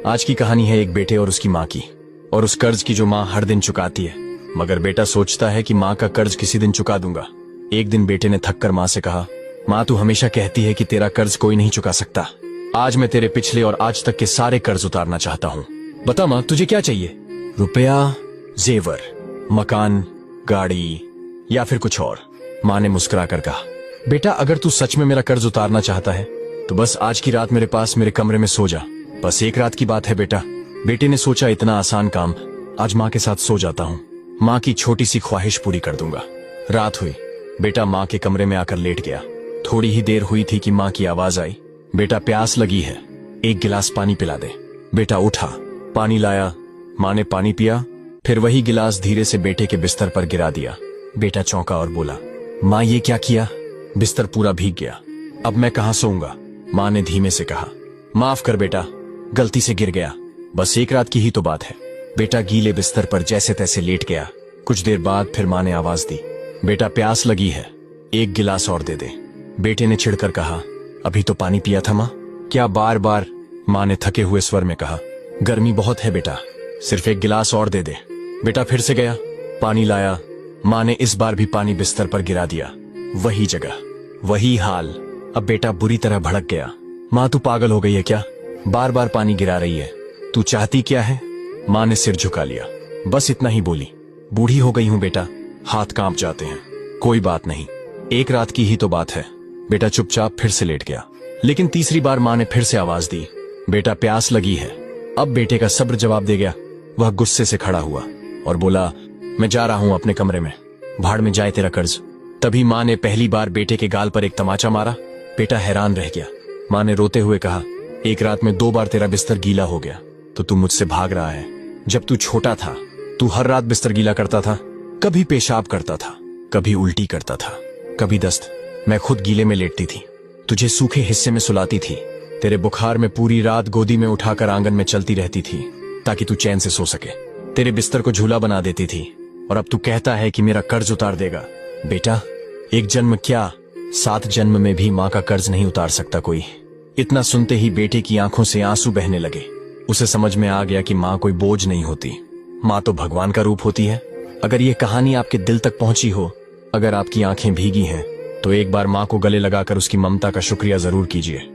आज की कहानी है एक बेटे और उसकी माँ की, और उस कर्ज की जो माँ हर दिन चुकाती है, मगर बेटा सोचता है कि माँ का कर्ज किसी दिन चुका दूंगा। एक दिन बेटे ने थक कर माँ से कहा, माँ तू हमेशा कहती है कि तेरा कर्ज कोई नहीं चुका सकता। आज मैं तेरे पिछले और आज तक के सारे कर्ज उतारना चाहता हूँ। बता माँ तुझे क्या चाहिए? रुपया, जेवर, मकान, गाड़ी या फिर कुछ और? माँ ने मुस्कुराकर कहा, बेटा अगर तू सच में मेरा कर्ज उतारना चाहता है तो बस आज की रात मेरे पास मेरे कमरे में सो जा। बस एक रात की बात है बेटा। बेटे ने सोचा इतना आसान काम, आज माँ के साथ सो जाता हूँ, माँ की छोटी सी ख्वाहिश पूरी कर दूंगा। रात हुई, बेटा माँ के कमरे में आकर लेट गया। थोड़ी ही देर हुई थी कि माँ की आवाज आई, बेटा प्यास लगी है, एक गिलास पानी पिला दे। बेटा उठा, पानी लाया। माँ ने पानी पिया, फिर वही गिलास धीरे से बेटे के बिस्तर पर गिरा दिया। बेटा चौंका और बोला, माँ ये क्या किया? बिस्तर पूरा भीग गया, अब मैं कहाँ सोऊंगा? माँ ने धीमे से कहा, माफ कर बेटा, गलती से गिर गया, बस एक रात की ही तो बात है। बेटा गीले बिस्तर पर जैसे तैसे लेट गया। कुछ देर बाद फिर माँ ने आवाज दी, बेटा प्यास लगी है, एक गिलास और दे दे। बेटे ने चिढ़कर कहा, अभी तो पानी पिया था माँ, क्या बार बार? माँ ने थके हुए स्वर में कहा, गर्मी बहुत है बेटा, सिर्फ एक गिलास और दे दे। बेटा फिर से गया, पानी लाया। माँ ने इस बार भी पानी बिस्तर पर गिरा दिया। वही जगह, वही हाल। अब बेटा बुरी तरह भड़क गया, माँ तू पागल हो गई है क्या? बार बार पानी गिरा रही है, तू चाहती क्या है? माँ ने सिर झुका लिया, बस इतना ही बोली, बूढ़ी हो गई हूं बेटा, हाथ कांप जाते हैं। कोई बात नहीं, एक रात की ही तो बात है। बेटा चुपचाप फिर से लेट गया। लेकिन तीसरी बार माँ ने फिर से आवाज दी, बेटा प्यास लगी है। अब बेटे का सब्र जवाब दे गया। वह गुस्से से खड़ा हुआ और बोला, मैं जा रहा हूं अपने कमरे में, भाड़ में जाए तेरा कर्ज। तभी माँ ने पहली बार बेटे के गाल पर एक तमाचा मारा। बेटा हैरान रह गया। माँ ने रोते हुए कहा, एक रात में 2 बार तेरा बिस्तर गीला हो गया तो तू मुझसे भाग रहा है। जब तू छोटा था तू हर रात बिस्तर गीला करता था, कभी पेशाब करता था, कभी उल्टी करता था, कभी दस्त। मैं खुद गीले में लेटती थी, तुझे सूखे हिस्से में सुलाती थी, तेरे बुखार में पूरी रात गोदी में उठाकर आंगन में चलती रहती थी ताकि तू चैन से सो सके। तेरे बिस्तर को झूला बना देती थी, और अब तू कहता है कि मेरा कर्ज उतार देगा। बेटा एक जन्म क्या, 7 जन्म में भी माँ का कर्ज नहीं उतार सकता कोई। इतना सुनते ही बेटे की आंखों से आंसू बहने लगे। उसे समझ में आ गया कि माँ कोई बोझ नहीं होती, माँ तो भगवान का रूप होती है। अगर ये कहानी आपके दिल तक पहुंची हो, अगर आपकी आंखें भीगी हैं, तो एक बार माँ को गले लगाकर उसकी ममता का शुक्रिया जरूर कीजिए।